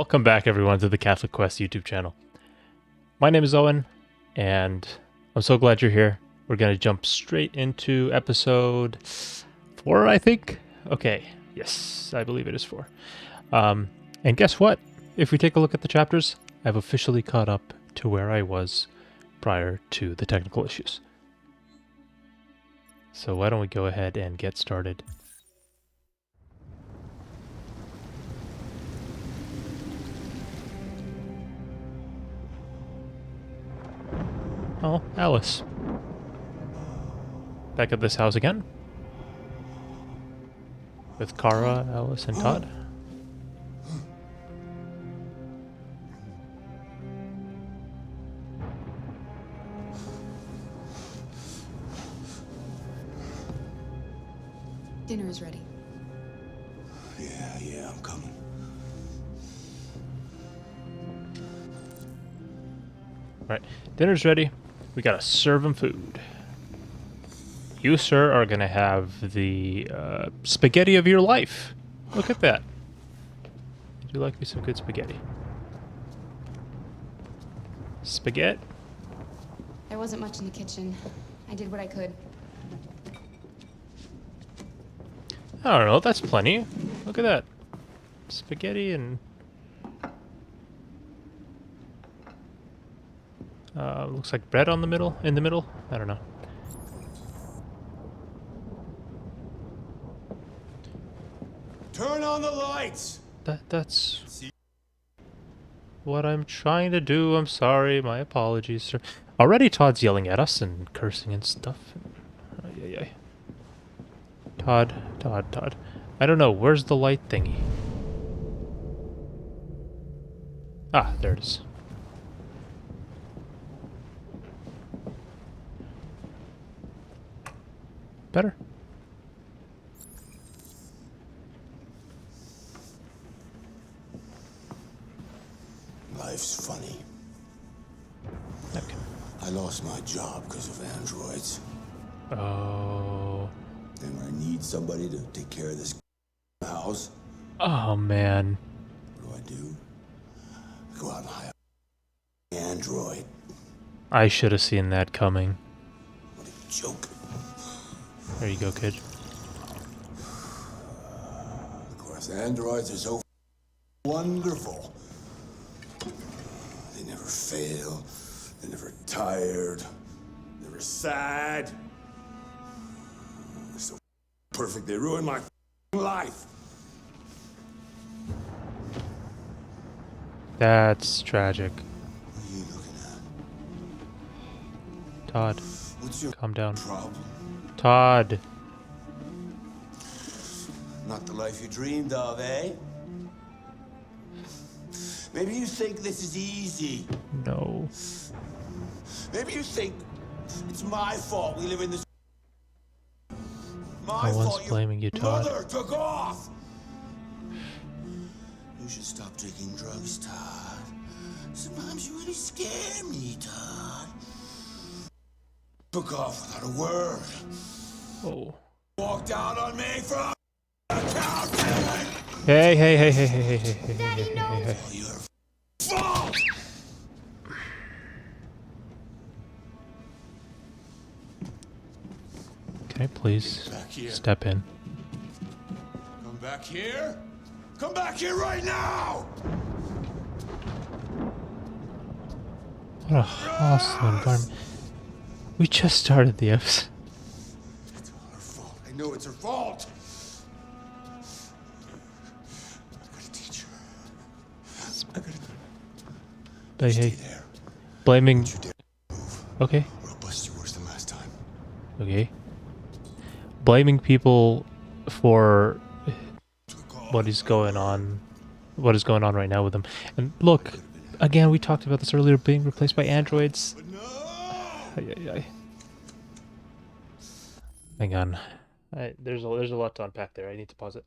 Welcome back, everyone, to the Catholic Quest YouTube channel. My name is Owen, and I'm so glad you're here. We're going to jump straight into episode 4, I think? Okay, yes, I believe it is 4. And guess what? If we take a look at the chapters, I've officially caught up to where I was prior to the technical issues. So why don't we go ahead and get started. Oh, Alice. Back at this house again. With Kara, Alice, and Todd. Dinner is ready. Yeah, I'm coming. Right, dinner's ready. We gotta serve him food. You, sir, are gonna have the spaghetti of your life. Look at that. Would you like me some good spaghetti? Spaghetti? There wasn't much in the kitchen. I did what I could. I don't know, that's plenty. Look at that. Spaghetti and... looks like bread on the middle, in the middle. I don't know. Turn on the lights! That's what I'm trying to do. I'm sorry. My apologies, sir. Already Todd's yelling at us and cursing and stuff. Ay, ay, ay. Todd. I don't know. Where's the light thingy? Ah, there it is. Better. Life's funny. Okay. I lost my job because of androids. Oh. And when I need somebody to take care of this house, Oh, man. what do? I go out and hire an android. I should have seen that coming. What a joke. There you go, kid. Of course, androids are so wonderful. They never fail. They're never tired. Never sad. They're so perfect. They ruin my life. That's tragic. What are you looking at? Todd, What's your calm down. problem? Todd. Not the life you dreamed of, eh? Maybe you think this is easy. No. Maybe you think it's my fault we live in this. My No one's fault blaming you, Todd. Mother took off. You should stop taking drugs, Todd. Sometimes you really scare me, Todd. Took off without a word. Oh. Walked out on me from a couch. Hey. Daddy, no. Your fault. Can I please Back here. step in? Come back here. Come back here right now. What a hostile environment. We just started the episode. It's her fault. I know it's her fault. I gotta teach her. I gotta But stay hey, there. blaming... Don't you dare move, Okay, or I'll bust you worse than last time. okay. Blaming people for what is going on right now with them. And look, again, we talked about this earlier, being replaced by androids. But no! Ay. Hang on. There's a lot to unpack there. I need to pause it.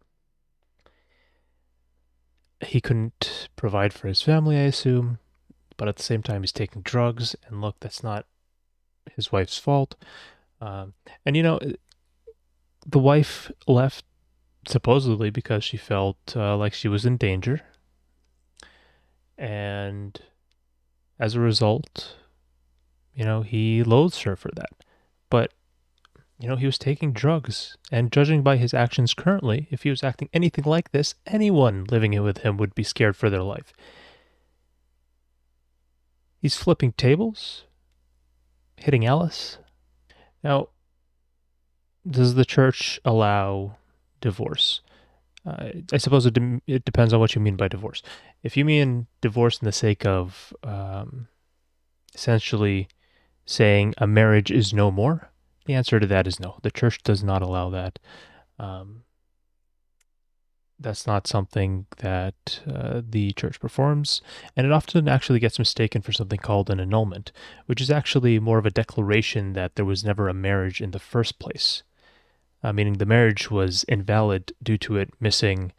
He couldn't provide for his family, I assume, but at the same time he's taking drugs, and look, that's not his wife's fault. And you know, the wife left supposedly because she felt like she was in danger. And as a result, he loathes her for that. But, he was taking drugs. And judging by his actions currently, if he was acting anything like this, anyone living with him would be scared for their life. He's flipping tables, hitting Alice. Now, does the church allow divorce? I suppose it depends on what you mean by divorce. If you mean divorce in the sake of essentially saying a marriage is no more, the answer to that is no. The church does not allow that. That's not something that the church performs, and it often actually gets mistaken for something called an annulment, which is actually more of a declaration that there was never a marriage in the first place. Meaning the marriage was invalid due to it missing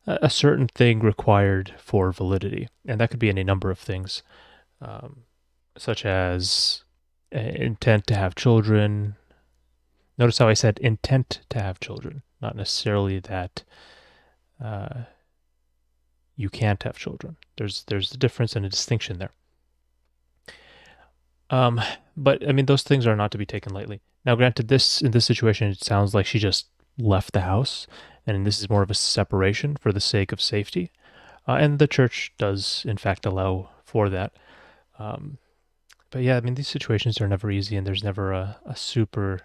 a certain thing required for validity. And that could be any number of things, such as intent to have children. Notice how I said intent to have children, not necessarily that you can't have children. There's a difference and a distinction there. But I mean, those things are not to be taken lightly. Now, granted, in this situation, it sounds like she just left the house, and this is more of a separation for the sake of safety. And the church does, in fact, allow for that. But yeah, I mean, these situations are never easy, and there's never a super...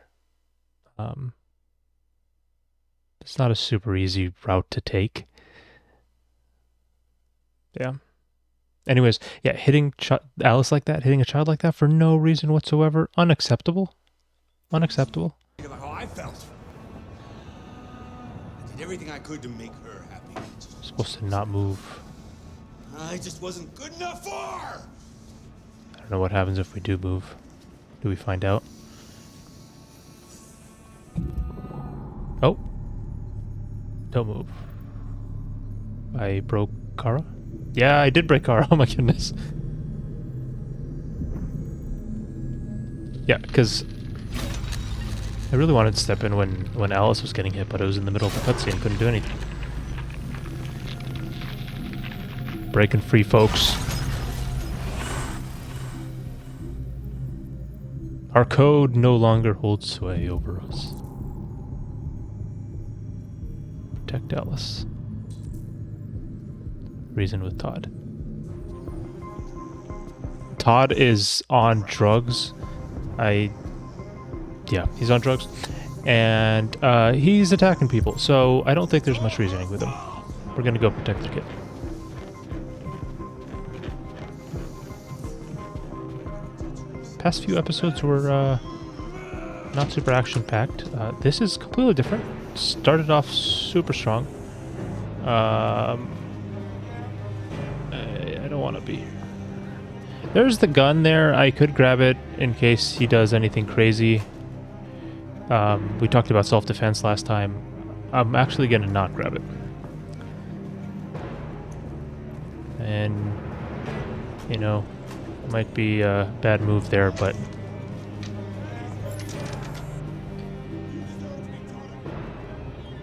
it's not a super easy route to take. Yeah. Anyways, yeah, hitting Alice like that, hitting a child like that for no reason whatsoever, unacceptable. Unacceptable. Think about how I felt. I did everything I could to make her happy. Supposed to not move. I just wasn't good enough for her. I don't know what happens if we do move. Do we find out? Oh. Don't move. I broke Kara? Yeah, I did break Kara. Oh my goodness. Yeah, because I really wanted to step in when Alice was getting hit, but I was in the middle of the cutscene, couldn't do anything. Breaking free, folks. Our code no longer holds sway over us. Protect Alice. Reason with Todd. Todd is on drugs. Yeah, he's on drugs. And he's attacking people, so I don't think there's much reasoning with him. We're gonna go protect the kid. Past few episodes were not super action-packed. This is completely different. Started off super strong. I don't want to be. There's the gun there. I could grab it in case he does anything crazy. We talked about self-defense last time. I'm actually going to not grab it. And, might be a bad move there, but...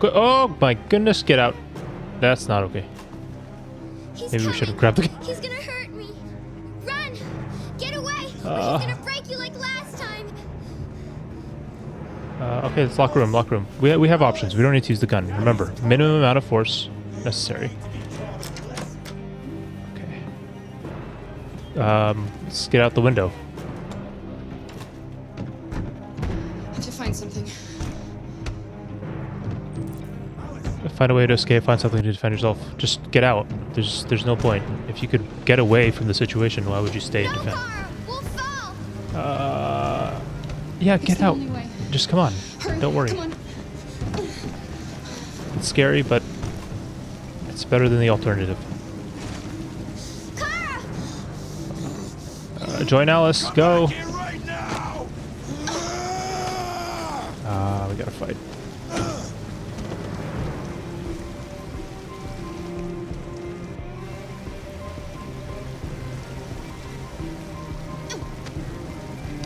Oh my goodness, get out. That's not okay. Maybe we should have grabbed the... He's gonna hurt me. Run! Get away! Or he's gonna break you like last time. Okay, let's lock room. We have options. We don't need to use the gun. Remember, minimum amount of force necessary. Okay. Let's get out the window. I have to find something. Find a way to escape, find something to defend yourself. Just get out. There's no point. If you could get away from the situation, why would you stay and defend? We'll fall. Yeah, It's get the out. only way. Just come on. Hurry, Don't worry. Come on. It's scary, but it's better than the alternative. Join Alice. Go. Right now. We gotta fight.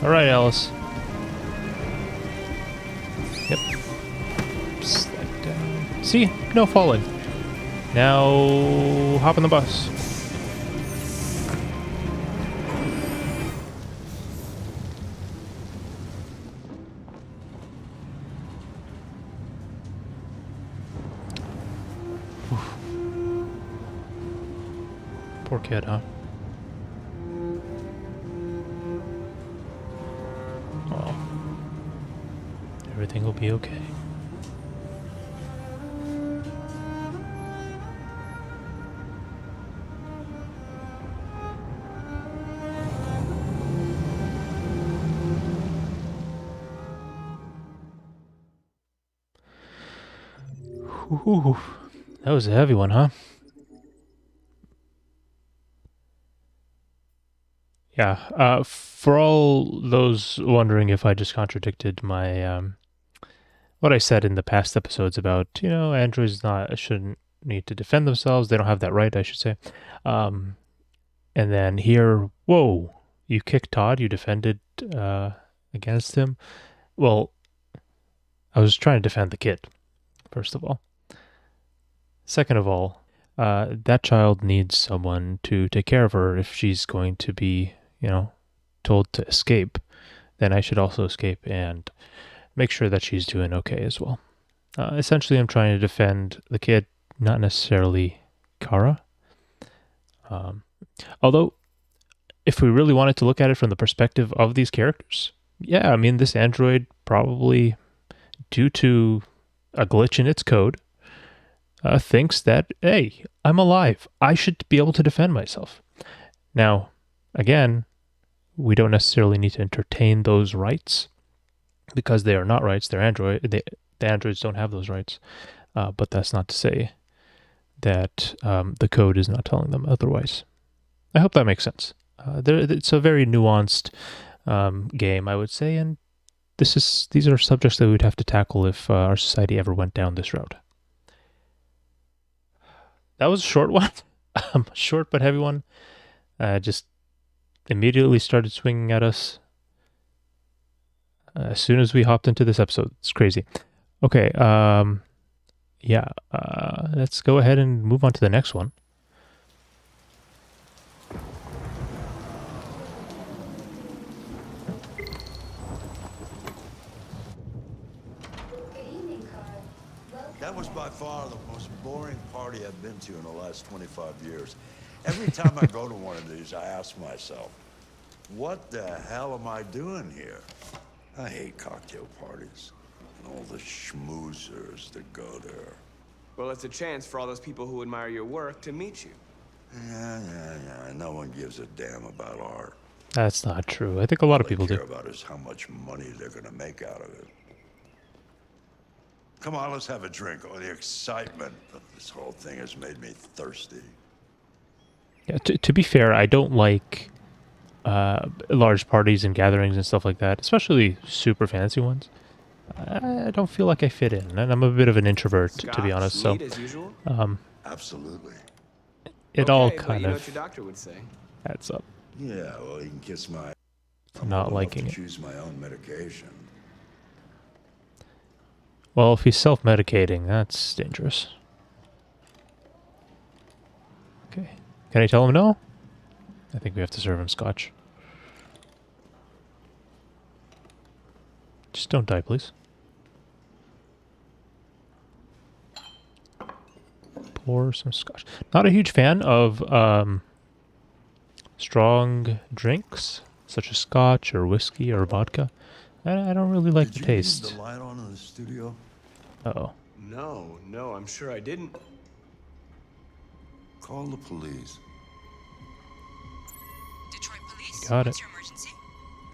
All right, Alice. Yep. Slide down. See? No falling. Now hop on the bus. Poor kid, huh? Oh. Everything will be okay. Whew. That was a heavy one, huh? Yeah. For all those wondering if I just contradicted my what I said in the past episodes about, androids shouldn't need to defend themselves. They don't have that right, I should say. And then here, whoa, you kicked Todd. You defended against him. Well, I was trying to defend the kid, first of all. Second of all, that child needs someone to take care of her. If she's going to be, told to escape, then I should also escape and make sure that she's doing okay as well. Essentially, I'm trying to defend the kid, not necessarily Kara. Although, if we really wanted to look at it from the perspective of these characters, yeah, I mean, this android probably, due to a glitch in its code, thinks that, hey, I'm alive. I should be able to defend myself. Now, again, we don't necessarily need to entertain those rights because they are not rights. They're android. The androids don't have those rights. But that's not to say that the code is not telling them otherwise. I hope that makes sense. It's a very nuanced game, I would say, and these are subjects that we would have to tackle if our society ever went down this road. That was a short one, short but heavy one. Just immediately started swinging at us as soon as we hopped into this episode. It's crazy. Okay, let's go ahead and move on to the next one. That was by far the most boring party I've been to in the last 25 years. Every time I go to one of these, I ask myself, what the hell am I doing here? I hate cocktail parties and all the schmoozers that go there. Well, it's a chance for all those people who admire your work to meet you. Yeah. No one gives a damn about art. That's not true. I think a lot of people All they do. care about is how much money they're gonna make out of it. Come on, let's have a drink. Oh, the excitement of this whole thing has made me thirsty. Yeah, to be fair, I don't like large parties and gatherings and stuff like that, especially super fancy ones. I don't feel like I fit in, and I'm a bit of an introvert, to be honest. So, Neat as usual? Absolutely. it all Okay, but kind you know of what your doctor would say. adds up. Yeah, well, you can kiss my... I'm not old enough liking to it. choose my own medication. Well, if he's self-medicating, that's dangerous. Okay. Can I tell him no? I think we have to serve him scotch. Just don't die, please. Pour some scotch. Not a huge fan of strong drinks, such as scotch or whiskey or vodka. I don't really like the Did you taste. leave the light on in the studio? Uh-oh. No, I'm sure I didn't. Call the police. Detroit Police? Got it. What's your emergency?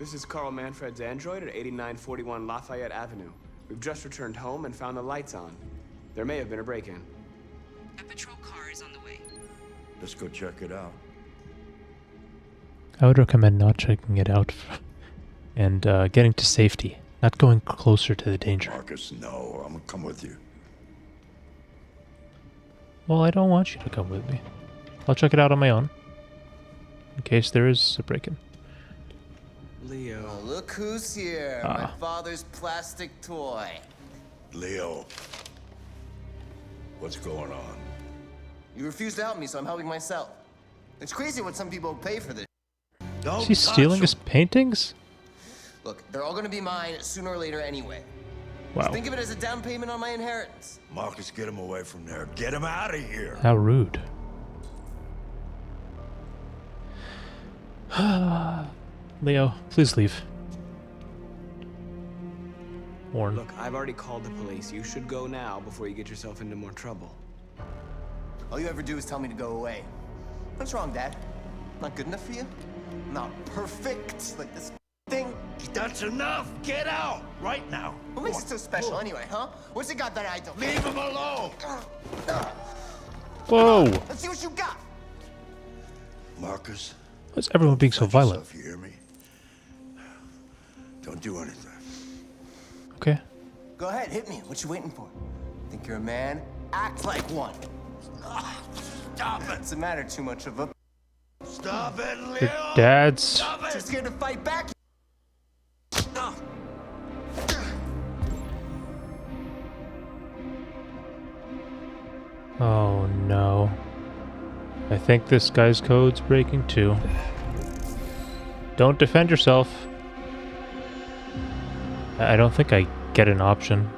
This is Carl Manfred's android at 8941 Lafayette Avenue. We've just returned home and found the lights on. There may have been a break-in. A patrol car is on the way. Let's go check it out. I would recommend not checking it out and getting to safety, not going closer to the danger. Marcus, no, I'm gonna come with you. Well, I don't want you to come with me. I'll check it out on my own, in case there is a break-in. Leo. Oh, look who's here. My father's plastic toy. Leo, what's going on? You refused to help me, so I'm helping myself. It's crazy what some people pay for this. Don't Is he touch stealing him. his paintings? Look, they're all gonna be mine sooner or later anyway. Wow. Think of it as a down payment on my inheritance. Marcus, get him away from there. Get him out of here. How rude. Leo, please leave. Warren. Look, I've already called the police. You should go now before you get yourself into more trouble. All you ever do is tell me to go away. What's wrong, Dad? Not good enough for you? Not perfect like this thing? That's enough. Get out right now. What makes it so special anyway, huh? What's it got that I don't? Leave him alone. Whoa! Let's see what you got. Marcus. Why is everyone being so Watch violent? yourself, you hear me? Don't do anything. Okay. Go ahead, hit me. What you waiting for? Think you're a man? Act like one. Stop it. What's the matter? Too much of a... Stop it, Your Leo. dad's. Stop Too it. scared to fight back? Oh no. I think this guy's code's breaking too. Don't defend yourself. I don't think I get an option.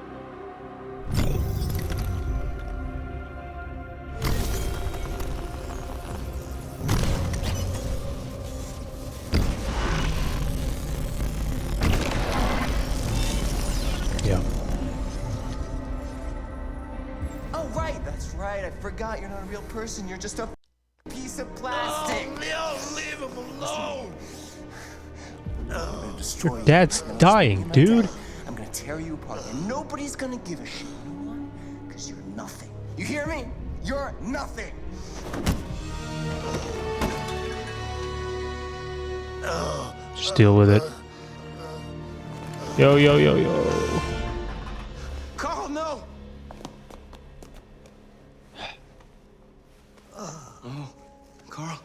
Yeah. Oh, right. That's right. I forgot you're not a real person. You're just a piece of plastic. Oh, Leo, leave him alone. I'm gonna destroy Your dad's you. I'm gonna dying, split you, my dude. dad. I'm gonna tear you apart, and nobody's gonna give a shit. You know why? Because you're nothing. You hear me? You're nothing. Just deal with it. Yo, yo, yo, yo. Carl, no. Carl,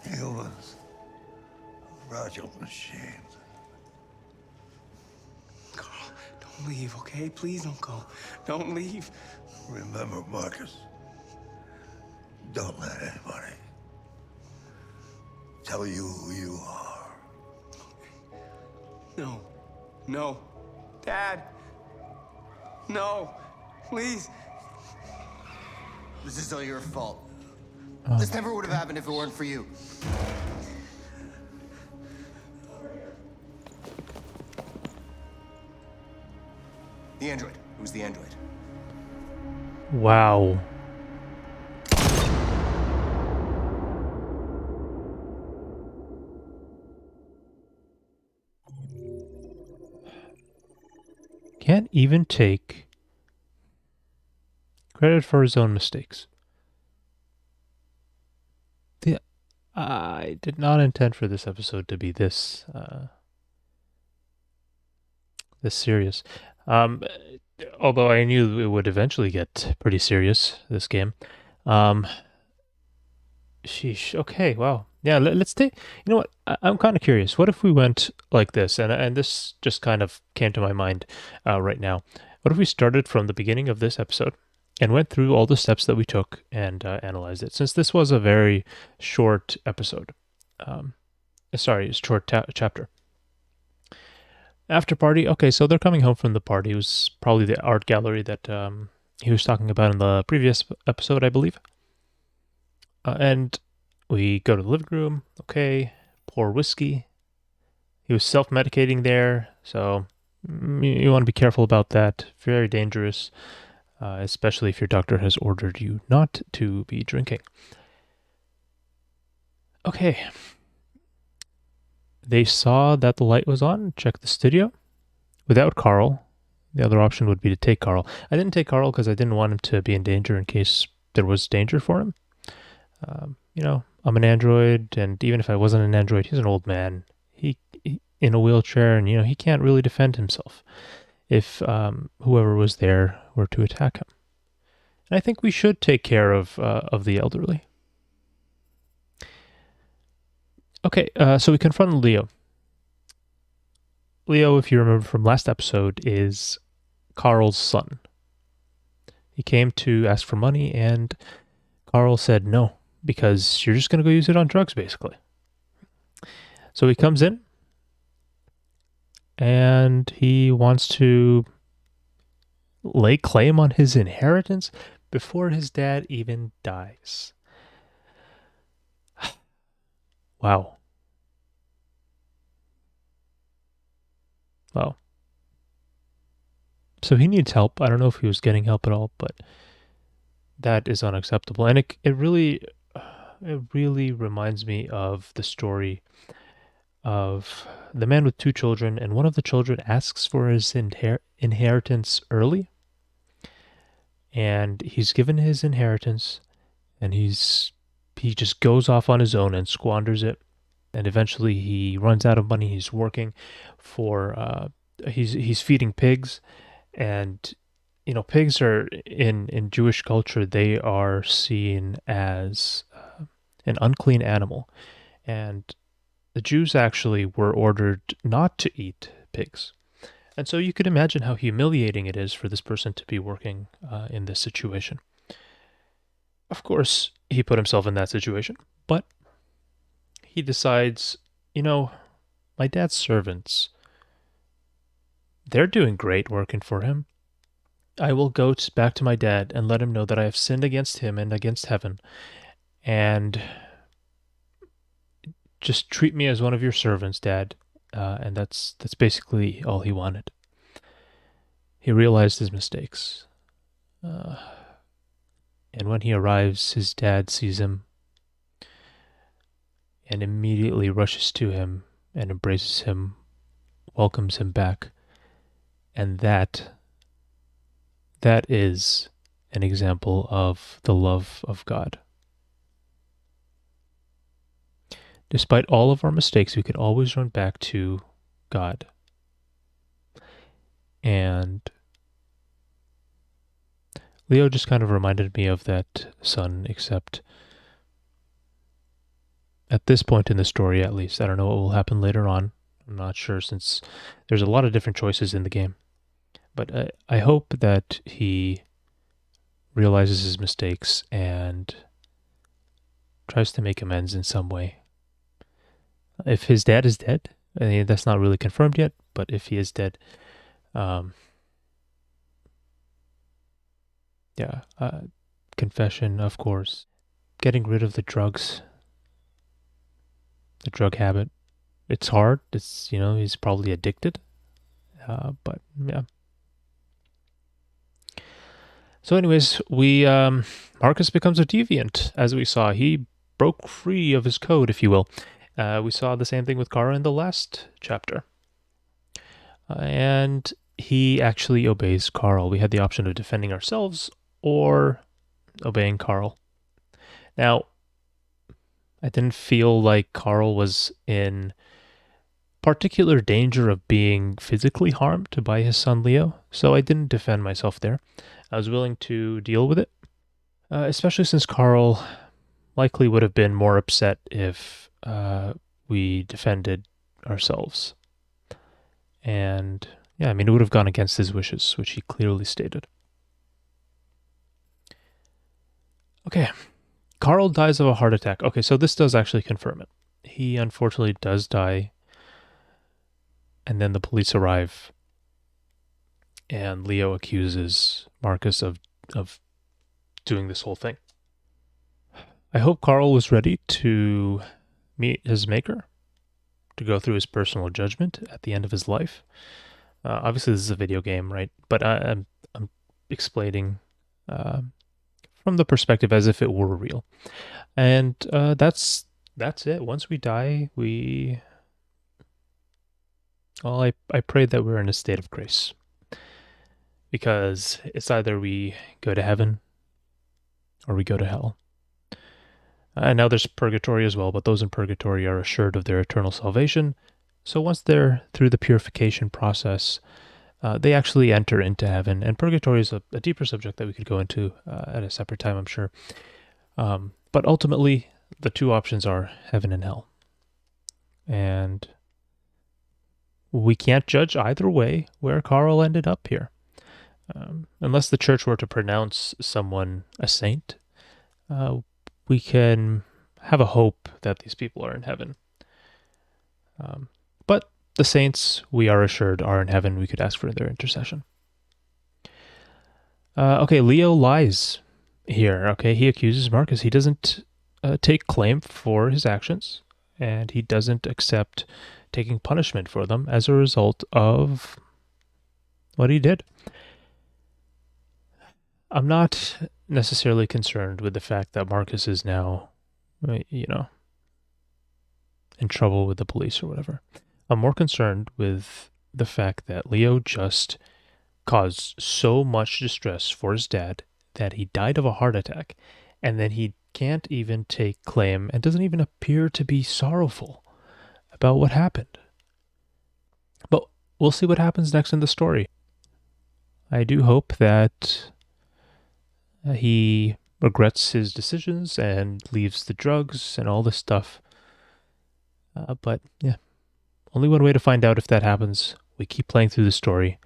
Humans. Fragile machines. Carl, don't leave, okay? Please don't go. Don't leave. Remember, Marcus. Don't let anybody tell you who you are. No. No. Dad. No. Please. This is all your fault. This never would have happened if it weren't for you. The android. It was the android. Wow. Can't even take credit for his own mistakes. I did not intend for this episode to be this this serious. Although I knew it would eventually get pretty serious, this game. Sheesh. Okay, wow. Yeah, let's take... You know what? I'm kind of curious. What if we went like this? And this just kind of came to my mind right now. What if we started from the beginning of this episode and went through all the steps that we took and analyzed it? Since this was a very short episode. Short chapter. After party. Okay, so they're coming home from the party. It was probably the art gallery that he was talking about in the previous episode, I believe. And we go to the living room. Okay, pour whiskey. He was self-medicating there, so you want to be careful about that. Very dangerous, especially if your doctor has ordered you not to be drinking. Okay. They saw that the light was on, checked the studio. Without Carl, the other option would be to take Carl. I didn't take Carl because I didn't want him to be in danger in case there was danger for him. You know, I'm an android, and even if I wasn't an android, he's an old man. He in a wheelchair, and, you know, he can't really defend himself if whoever was there were to attack him. And I think we should take care of the elderly. Okay, so we confront Leo. Leo, if you remember from last episode, is Carl's son. He came to ask for money, and Carl said no, because you're just going to go use it on drugs, basically. So he comes in, and he wants to lay claim on his inheritance before his dad even dies. Wow. Wow. So he needs help. I don't know if he was getting help at all, but that is unacceptable. And it really reminds me of the story of the man with two children, and one of the children asks for his inheritance early, and he's given his inheritance, and he just goes off on his own and squanders it, and eventually he runs out of money. He's working for he's feeding pigs, and pigs are in Jewish culture, they are seen as an unclean animal, and the Jews actually were ordered not to eat pigs. And so you could imagine how humiliating it is for this person to be working in this situation. Of course, he put himself in that situation, but he decides, my dad's servants, they're doing great working for him. I will go back to my dad and let him know that I have sinned against him and against heaven, and just treat me as one of your servants, Dad. And that's basically all he wanted. He realized his mistakes. And when he arrives, his dad sees him and immediately rushes to him and embraces him, welcomes him back. And that is an example of the love of God. Despite all of our mistakes, we could always run back to God. And Leo just kind of reminded me of that son, except at this point in the story, at least. I don't know what will happen later on. I'm not sure, since there's a lot of different choices in the game. But I hope that he realizes his mistakes and tries to make amends in some way. If his dad is dead, I mean, that's not really confirmed yet, but if he is dead, confession, of course. Getting rid of the drugs, the drug habit. It's hard. It's, he's probably addicted. But yeah. So anyways, Marcus becomes a deviant, as we saw. He broke free of his code, if you will. We saw the same thing with Kara in the last chapter. And he actually obeys Carl. We had the option of defending ourselves or obeying Carl. Now, I didn't feel like Carl was in particular danger of being physically harmed by his son Leo, so I didn't defend myself there. I was willing to deal with it, especially since Carl likely would have been more upset if we defended ourselves. And yeah, I mean, it would have gone against his wishes, which he clearly stated. Okay, Carl dies of a heart attack. Okay, so this does actually confirm it. He unfortunately does die, and then the police arrive, and Leo accuses Marcus of doing this whole thing. I hope Carl was ready to meet his maker, to go through his personal judgment at the end of his life. Obviously, this is a video game, right? But I'm explaining from the perspective as if it were real. And that's it. Once we die, I pray that we're in a state of grace. Because it's either we go to heaven or we go to hell. And now there's purgatory as well, but those in purgatory are assured of their eternal salvation. So once they're through the purification process, they actually enter into heaven. And purgatory is a deeper subject that we could go into at a separate time, I'm sure. But ultimately, the two options are heaven and hell. And we can't judge either way where Carl ended up here. Unless the church were to pronounce someone a saint, we can have a hope that these people are in heaven. But the saints, we are assured, are in heaven. We could ask for their intercession. Okay, Leo lies here. Okay, he accuses Marcus. He doesn't take claim for his actions. and he doesn't accept taking punishment for them as a result of what he did. I'm not necessarily concerned with the fact that Marcus is now, in trouble with the police or whatever. I'm more concerned with the fact that Leo just caused so much distress for his dad that he died of a heart attack, and then he can't even take claim and doesn't even appear to be sorrowful about what happened. But we'll see what happens next in the story. I do hope that he regrets his decisions and leaves the drugs and all this stuff. But yeah, only one way to find out if that happens. We keep playing through the story.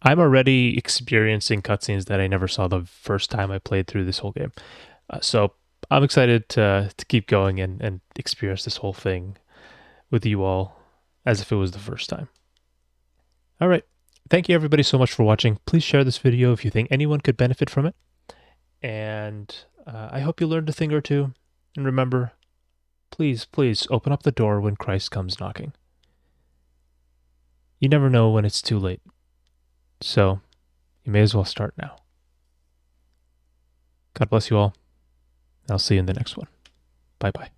I'm already experiencing cutscenes that I never saw the first time I played through this whole game. So I'm excited to keep going and experience this whole thing with you all as if it was the first time. All right. Thank you everybody so much for watching. Please share this video if you think anyone could benefit from it. And I hope you learned a thing or two. And remember, please open up the door when Christ comes knocking. You never know when it's too late. So you may as well start now. God bless you all. I'll see you in the next one. Bye-bye.